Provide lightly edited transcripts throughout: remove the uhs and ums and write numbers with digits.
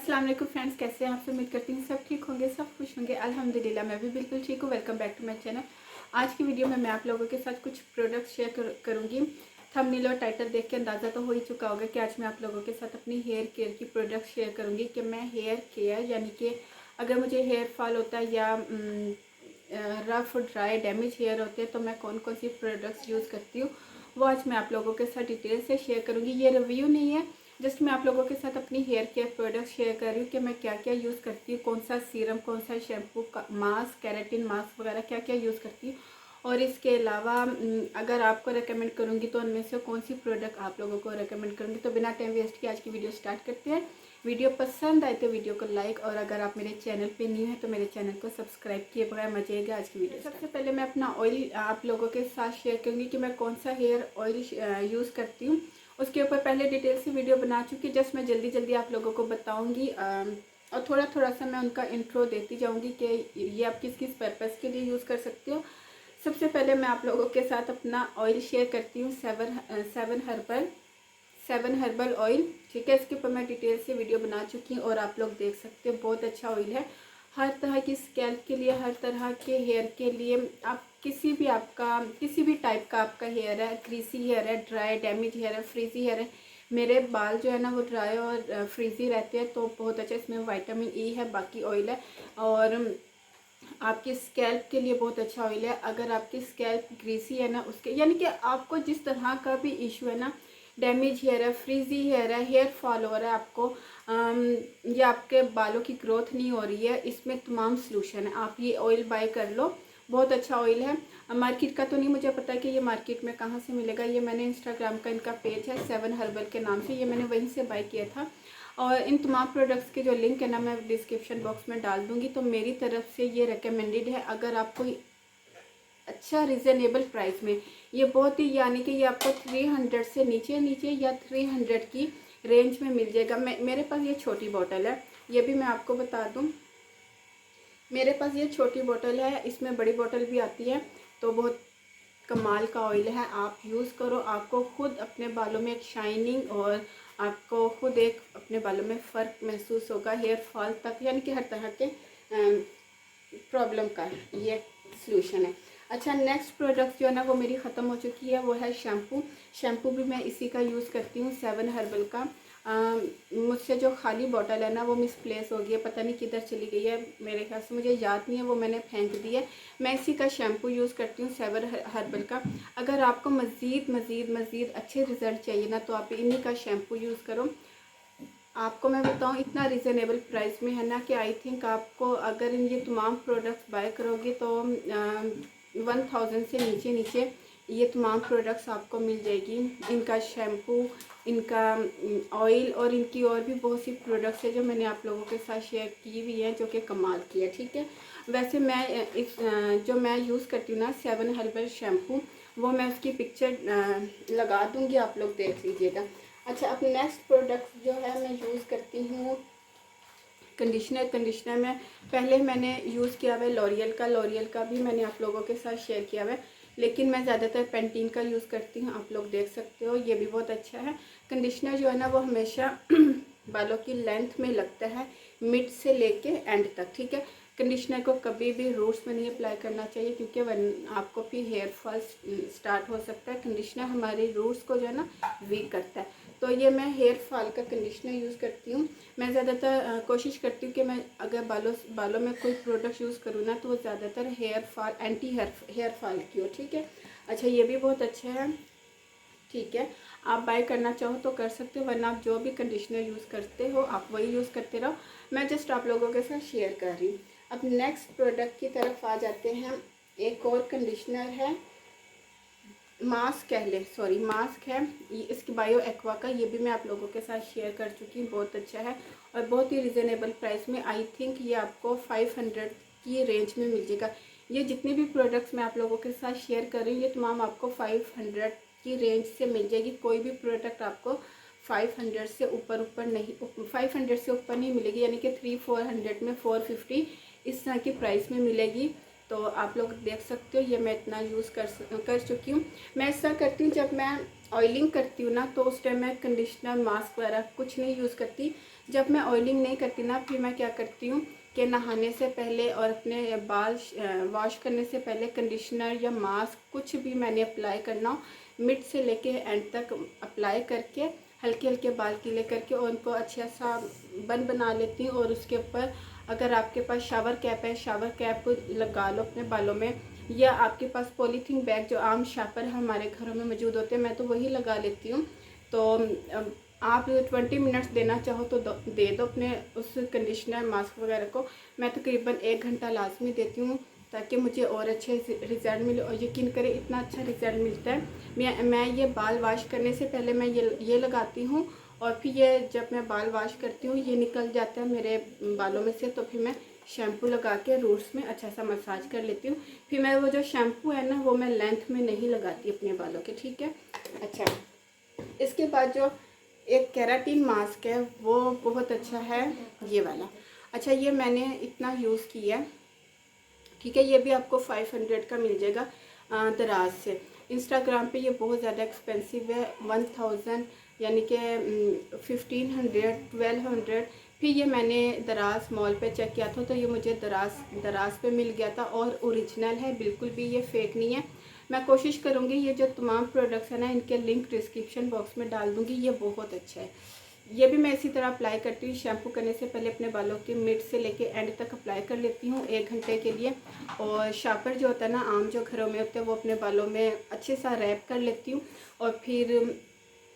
अस्सलाम वालेकुम फ्रेंड्स, कैसे हैं आप सब। उम्मीद करती हूँ सब ठीक होंगे, सब खुश होंगे। अल्हम्दुलिल्लाह मैं भी बिल्कुल ठीक हूँ। Welcome back to my channel. आज की वीडियो में मैं आप लोगों के साथ कुछ प्रोडक्ट्स शेयर करूँगी। थंबनेल और टाइटल देख के अंदाज़ा तो हो ही चुका होगा कि आज मैं आप लोगों के साथ अपनी हेयर केयर की प्रोडक्ट्स शेयर करूँगी कि मैं हेयर केयर यानी कि अगर मुझे हेयर फॉल होता है या रफ ड्राई डैमेज हेयर होते हैं तो मैं कौन कौन सी प्रोडक्ट्स यूज़ करती हूँ, वो आज मैं आप लोगों के साथ डिटेल से शेयर करूँगी। ये रिव्यू नहीं है, जस्ट मैं आप लोगों के साथ अपनी हेयर केयर प्रोडक्ट शेयर कर रही हूँ कि मैं क्या क्या यूज़ करती हूँ, कौन सा सीरम, कौन सा शैम्पू, मास्क, केराटिन मास्क वगैरह क्या क्या यूज़ करती हूँ। और इसके अलावा अगर आपको रेकमेंड करूँगी तो उनमें से कौन सी प्रोडक्ट आप लोगों को रेकमेंड करूँगी। तो बिना टाइम वेस्ट किए आज की वीडियो स्टार्ट करते हैं। वीडियो पसंद आए तो वीडियो को लाइक, और अगर आप मेरे चैनल पे न्यू है तो मेरे चैनल को सब्सक्राइब किए बगैर मत जाइएगा। आज की वीडियो सबसे पहले मैं अपना ऑयल आप लोगों के साथ शेयर करूँगी कि मैं कौन सा हेयर ऑयल यूज़ करती हूँ। उसके ऊपर पहले डिटेल से वीडियो बना चुकी, जस्ट मैं जल्दी जल्दी आप लोगों को बताऊँगी और थोड़ा थोड़ा सा मैं उनका इंट्रो देती जाऊँगी कि ये आप किस किस पर्पज़ के लिए यूज़ कर सकते हो। सबसे पहले मैं आप लोगों के साथ अपना ऑयल शेयर करती हूँ, सेवन हर्बल ऑयल। ठीक है, इसके ऊपर मैं डिटेल से वीडियो बना चुकी हूँ और आप लोग देख सकते हो। बहुत अच्छा ऑयल है हर तरह की स्कैल्प के लिए, हर तरह के हेयर के लिए। आप किसी भी टाइप का आपका हेयर है, क्रीसी हेयर है, ड्राई डैमेज हेयर है, फ्रीजी हेयर है। मेरे बाल जो है ना वो ड्राई और फ्रीजी रहते हैं, तो बहुत अच्छा इसमें विटामिन ई है, बाकी ऑयल है। और आपके स्कैल्प के लिए बहुत अच्छा ऑयल है। अगर आपकी स्कैल्प ग्रीसी है ना, उसके यानी कि आपको जिस तरह का भी इशू है ना, डैमेज हेयर है, फ्रीजी हेयर है, हेयर फॉल हो रहा है आपको, या आपके बालों की ग्रोथ नहीं हो रही है, इसमें तमाम सलूशन है। आप ये ऑयल बाय कर लो, बहुत अच्छा ऑयल है। मार्केट का तो नहीं मुझे पता कि ये मार्केट में कहाँ से मिलेगा। ये मैंने इंस्टाग्राम का इनका पेज है सेवन हर्बल के नाम से, ये मैंने वहीं से बाय किया था। और इन तमाम प्रोडक्ट्स के जो लिंक है ना मैं डिस्क्रिप्शन बॉक्स में डाल दूँगी। तो मेरी तरफ से ये रिकमेंडेड है। अगर आपको अच्छा रिजनेबल प्राइस में, ये बहुत ही यानी कि ये आपको 300 से नीचे नीचे या 300 की रेंज में मिल जाएगा। मेरे पास ये छोटी बोतल है, ये भी मैं आपको बता दूं। मेरे पास ये छोटी बोतल है, इसमें बड़ी बोतल भी आती है। तो बहुत कमाल का ऑयल है, आप यूज़ करो, आपको खुद अपने बालों में एक शाइनिंग और आपको खुद एक अपने बालों में फ़र्क महसूस होगा। हेयर फॉल तक यानी कि हर तरह के प्रॉब्लम का ये सलूशन है। अच्छा, नेक्स्ट प्रोडक्ट जो है ना वो मेरी ख़त्म हो चुकी है, वो है शैम्पू। शैम्पू भी मैं इसी का यूज़ करती हूँ, सेवन हर्बल का। मुझसे जो खाली बॉटल है ना वो मिसप्लेस हो गई है, पता नहीं किधर चली गई है, मेरे ख्याल से मुझे याद नहीं है, वो मैंने फेंक दी है। मैं इसी का शैम्पू यूज़ करती हूँ, सेवन हर्बल का। अगर आपको मज़ीद अच्छे रिज़ल्ट चाहिए ना तो आप इन्हीं का शैम्पू यूज़ करो। आपको मैं बताऊं इतना रिजनेबल प्राइस में है ना कि आई थिंक आपको अगर ये तमाम प्रोडक्ट्स बाय करोगे तो 1000 से नीचे नीचे ये तमाम प्रोडक्ट्स आपको मिल जाएगी। इनका शैम्पू, इनका ऑयल और इनकी और भी बहुत सी प्रोडक्ट्स है जो मैंने आप लोगों के साथ शेयर की हुई है, जो कि कमाल की है। ठीक है, वैसे मैं जो मैं यूज़ करती हूँ ना सेवन हर्बल शैम्पू, वो मैं उसकी पिक्चर लगा दूँगी, आप लोग देख लीजिएगा। अच्छा, अब नेक्स्ट प्रोडक्ट जो है मैं यूज़ करती हूँ कंडीशनर में पहले मैंने यूज़ किया हुआ है लॉरियल का भी मैंने आप लोगों के साथ शेयर किया हुआ है, लेकिन मैं ज़्यादातर पेंटीन का यूज़ करती हूँ। आप लोग देख सकते हो, ये भी बहुत अच्छा है। कंडीशनर जो है ना वो हमेशा बालों की लेंथ में लगता है, मिड से लेके एंड तक। ठीक है, कंडीशनर को कभी भी रूट्स में नहीं अप्लाई करना चाहिए, क्योंकि वन आपको फिर हेयर फॉल स्टार्ट हो सकता है। कंडीशनर हमारे रूट्स को जो है ना वीक करता है। तो ये मैं हेयर फॉल का कंडीशनर यूज़ करती हूँ। मैं ज़्यादातर कोशिश करती हूँ कि मैं अगर बालों में कोई प्रोडक्ट यूज़ करूँ ना तो वो ज़्यादातर एंटी हेयर फॉल की हो। ठीक है, अच्छा ये भी बहुत अच्छा है। ठीक है, आप बाय करना चाहो तो कर सकते हो, वरना आप जो भी कंडीशनर यूज़ करते हो आप वही यूज़ करते रहो। मैं जस्ट आप लोगों के साथ शेयर कर रही हूँ। अब नेक्स्ट प्रोडक्ट की तरफ आ जाते हैं। एक और कंडीशनर है, मास्क मास्क है ये, इसकी बायो एक्वा का, ये भी मैं आप लोगों के साथ शेयर कर चुकी हूँ। बहुत अच्छा है और बहुत ही रिजनेबल प्राइस में। आई थिंक ये आपको 500 की रेंज में मिल जाएगा। ये जितने भी प्रोडक्ट्स मैं आप लोगों के साथ शेयर कर रही हूँ ये तमाम आपको 500 की रेंज से मिल जाएगी। कोई भी प्रोडक्ट आपको 500 से ऊपर नहीं 500 से ऊपर नहीं मिलेगी, यानी कि 300-400 में 450 इस तरह की प्राइस में मिलेगी। तो आप लोग देख सकते हो, ये मैं इतना यूज़ कर चुकी हूँ। मैं ऐसा करती हूँ जब मैं ऑयलिंग करती हूँ ना तो उस टाइम मैं कंडीशनर मास्क वगैरह कुछ नहीं यूज़ करती। जब मैं ऑयलिंग नहीं करती ना, फिर मैं क्या करती हूँ कि नहाने से पहले और अपने बाल वॉश करने से पहले कंडीशनर या मास्क कुछ भी मैंने अप्लाई करना हो, मिड से लेके एंड तक अप्लाई करके हल्के हल्के बाल गीले करके और उनको अच्छा सा बन बना लेती हूँ। और उसके ऊपर अगर आपके पास शावर कैप है, शावर कैप लगा लो अपने बालों में, या आपके पास पॉलीथीन बैग जो आम शापर हमारे घरों में मौजूद होते हैं, मैं तो वही लगा लेती हूँ। तो आप 20 मिनट्स देना चाहो तो दे दो अपने उस कंडीशनर मास्क वगैरह को। मैं तकरीबन 1 घंटा लाजमी देती हूँ ताकि मुझे और अच्छे रिज़ल्ट मिले। और यकीन करें इतना अच्छा रिज़ल्ट मिलता है। मैं ये बाल वॉश करने से पहले मैं ये लगाती हूँ, और फिर ये जब मैं बाल वॉश करती हूँ ये निकल जाता है मेरे बालों में से, तो फिर मैं शैम्पू लगा के रूट्स में अच्छा सा मसाज कर लेती हूँ। फिर मैं वो जो शैम्पू है ना वो मैं लेंथ में नहीं लगाती अपने बालों के, ठीक है। अच्छा, इसके बाद जो एक केराटिन मास्क है वो बहुत अच्छा है, ये वाला। अच्छा, ये मैंने इतना यूज़ किया है, ठीक है। ये भी आपको 500 का मिल जाएगा दराज से। इंस्टाग्राम पे ये बहुत ज़्यादा एक्सपेंसिव है, 1000 यानी कि 1500 1200। फिर ये मैंने दराज मॉल पे चेक किया था तो ये मुझे दराज पे मिल गया था और ओरिजिनल है, बिल्कुल भी ये फेक नहीं है। मैं कोशिश करूँगी ये जो तमाम प्रोडक्ट्स हैं ना इनके लिंक डिस्क्रिप्शन बॉक्स में डाल दूँगी। ये बहुत अच्छा है। ये भी मैं इसी तरह अप्लाई करती हूँ। शैम्पू करने से पहले अपने बालों के मिड से लेके एंड तक अप्लाई कर लेती हूँ 1 घंटे के लिए। और शापर जो होता है ना आम जो घरों में होते हैं वो अपने बालों में अच्छे सा रैप कर लेती हूँ। और फिर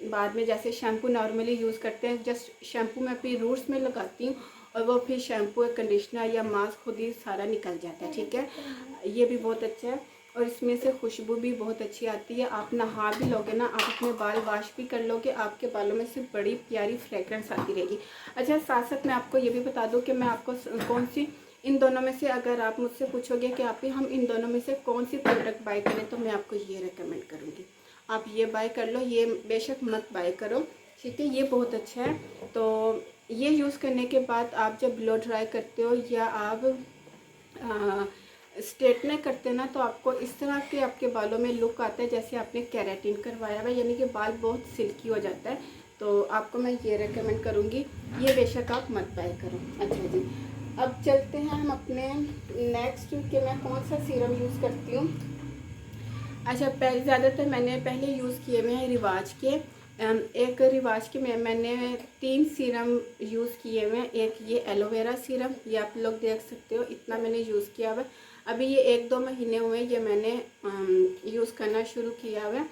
बाद में जैसे शैम्पू नॉर्मली यूज़ करते हैं, जस्ट शैम्पू मैं अपनी रूट्स में लगाती हूँ और वो फिर शैम्पू कंडीशनर या मास्क खुद ही सारा निकल जाता है, ठीक है। ये भी बहुत अच्छा है और इसमें से खुशबू भी बहुत अच्छी आती है। आप नहा भी लोगे ना, आप अपने बाल वॉश भी कर लोगे, आपके बालों में से बड़ी प्यारी फ्रेगरेंस आती रहेगी। अच्छा, साथ साथ मैं आपको ये भी बता दूं कि मैं आपको कौन सी इन दोनों में से, अगर आप मुझसे पूछोगे कि आप हम इन दोनों में से कौन सी प्रोडक्ट बाय करें, तो मैं आपको ये रेकमेंड करूँगी, आप ये बाय कर लो। ये बेशक मत बाय करो, ठीक है। ये बहुत अच्छा है। तो ये यूज़ करने के बाद आप जब ब्लो ड्राई करते हो या आप स्ट्रेटनर करते हैं ना, तो आपको इस तरह के आपके बालों में लुक आता है जैसे आपने केराटिन करवाया हुआ, यानी कि बाल बहुत सिल्की हो जाता है। तो आपको मैं ये रेकमेंड करूँगी, ये बेशक आप मत बाय करो। अच्छा जी, अब चलते हैं हम अपने नेक्स्ट कि मैं कौन सा सीरम यूज़ करती हूँ। अच्छा, पहले ज़्यादातर मैंने पहले यूज़ किए हुए हैं रिवाज के। एक रिवाज के में मैंने 3 सीरम यूज़ किए हुए हैं। एक ये एलोवेरा सीरम, ये आप लोग देख सकते हो, इतना मैंने यूज़ किया हुआ है। अभी ये 1-2 महीने हुए ये मैंने यूज़ करना शुरू किया हुआ है।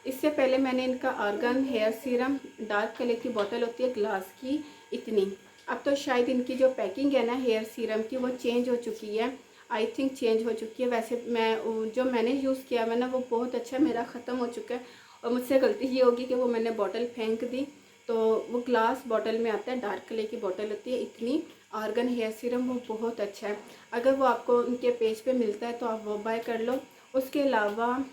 इससे पहले मैंने इनका argan hair serum, dark colour की बोतल होती है ग्लास की, इतनी। अब तो शायद इनकी जो पैकिंग है ना हेयर सीरम की वो चेंज हो चुकी है, आई थिंक चेंज हो चुकी है। वैसे मैं जो मैंने यूज़ किया मैंने वो बहुत अच्छा मेरा ख़त्म हो चुका है। और मुझसे गलती ये होगी कि वो मैंने बॉटल फेंक दी। तो वो ग्लास बॉटल में आता है, डार्क कलर की बॉटल होती है इतनी। आर्गन हेयर सीरम वो बहुत अच्छा है, अगर वो आपको उनके पेज पे मिलता है तो आप वो बाय कर लो। उसके अलावा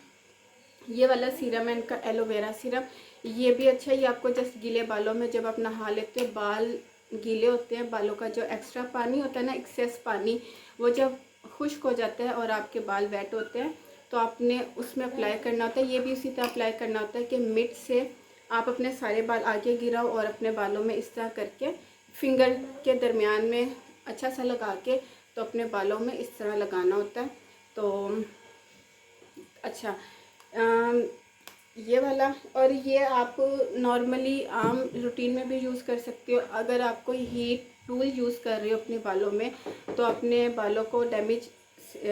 ये वाला सीरम है इनका एलोवेरा सीरम, ये भी अच्छा है। ये आपको जस्ट गीले बालों में जब आप नहा लेते हो, बाल गीले होते हैं, बालों का जो एक्स्ट्रा पानी होता है ना, एक्सेस पानी, वो जब खुश्क हो जाता है और आपके बाल वेट होते हैं तो आपने उसमें अप्लाई करना होता है। ये भी उसी तरह अप्लाई करना होता है कि मिड से आप अपने सारे बाल आगे गिराओ और अपने बालों में इस तरह करके फिंगर के दरमियान में अच्छा सा लगा के तो अपने बालों में इस तरह लगाना होता है। तो अच्छा, ये वाला, और ये आप नॉर्मली आम रूटीन में भी यूज़ कर सकते हो। अगर आप कोई हीट टूल यूज़ कर रहे हो अपने बालों में तो अपने बालों को डैमेज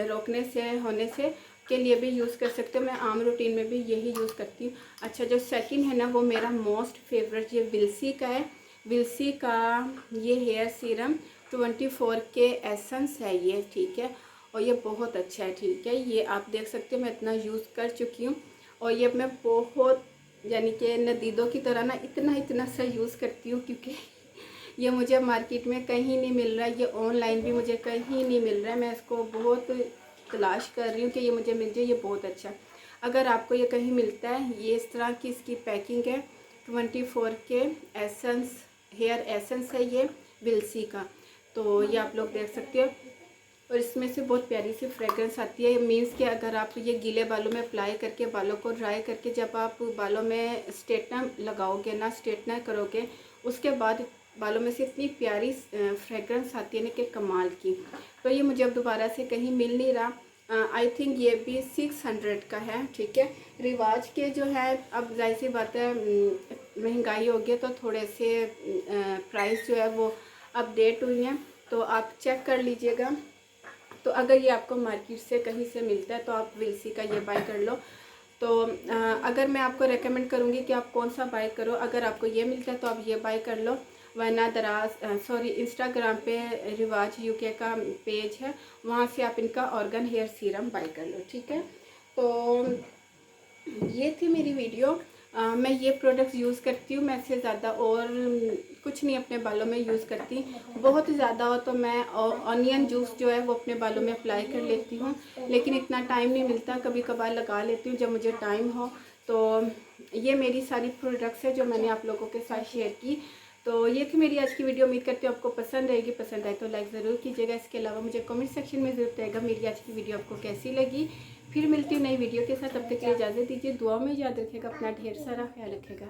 रोकने से होने से के लिए भी यूज़ कर सकते हो। मैं आम रूटीन में भी यही यूज़ करती हूँ। अच्छा, जो सेकंड है ना वो मेरा मोस्ट फेवरेट ये विल्सी का है। विल्सी का ये हेयर सीरम 24 के एसेंस है ये, ठीक है। और ये बहुत अच्छा है, ठीक है। ये आप देख सकते हो मैं इतना यूज़ कर चुकी हूँ और ये मैं बहुत यानी कि नदीदों की तरह ना इतना सा यूज़ करती हूँ, क्योंकि ये मुझे मार्केट में कहीं नहीं मिल रहा है, ये ऑनलाइन भी मुझे कहीं नहीं मिल रहा है। मैं इसको बहुत तलाश कर रही हूँ कि ये मुझे मिल जाए। ये बहुत अच्छा, अगर आपको ये कहीं मिलता है, ये इस तरह की इसकी पैकिंग है। 24 के एसेंस हेयर एसेंस है ये विल्सी का, तो ये आप लोग देख सकते हो। और इसमें से बहुत प्यारी सी फ्रेगरेंस आती है। मीन्स कि अगर आप ये गीले बालों में अप्लाई करके बालों को ड्राई करके जब आप बालों में स्ट्रेटनर लगाओगे ना, स्ट्रेटनर करोगे, उसके बाद बालों में से इतनी प्यारी फ्रेगरेंस आती है ना कि कमाल की। तो ये मुझे अब दोबारा से कहीं मिल नहीं रहा। आई थिंक ये भी 600 का है, ठीक है। रिवाज के जो है, अब जाहिर सी बात है महंगाई हो गई तो थोड़े से प्राइस जो है वो अपडेट हुई हैं, तो आप चेक कर लीजिएगा। तो अगर ये आपको मार्केट से कहीं से मिलता है तो आप विल्सी का ये बाय कर लो। तो अगर मैं आपको रेकमेंड करूँगी कि आप कौन सा बाय करो, अगर आपको ये मिलता है तो आप ये बाय कर लो, वरना इंस्टाग्राम पे रिवाज यूके का पेज है, वहाँ से आप इनका ऑर्गन हेयर सीरम बाय कर लो, ठीक है। तो ये थी मेरी वीडियो। मैं ये प्रोडक्ट्स यूज़ करती हूँ, मैं इससे ज़्यादा और कुछ नहीं अपने बालों में यूज़ करती। बहुत ज़्यादा हो तो मैं ऑनियन जूस जो है वो अपने बालों में अप्लाई कर लेती हूँ, लेकिन इतना टाइम नहीं मिलता, कभी कभार लगा लेती हूँ जब मुझे टाइम हो। तो ये मेरी सारी प्रोडक्ट्स है जो मैंने आप लोगों के साथ शेयर की। तो ये थी मेरी आज की वीडियो। उम्मीद करती हूँ आपको पसंद आएगी, पसंद आए तो लाइक ज़रूर कीजिएगा। इसके अलावा मुझे कमेंट सेक्शन में ज़रूर बताइएगा मेरी आज की वीडियो आपको कैसी लगी। फिर मिलती हूँ नई वीडियो के साथ, तब तक के लिए इजाज़त दीजिए। दुआ में याद रखिएगा, अपना ढेर सारा ख्याल रखिएगा।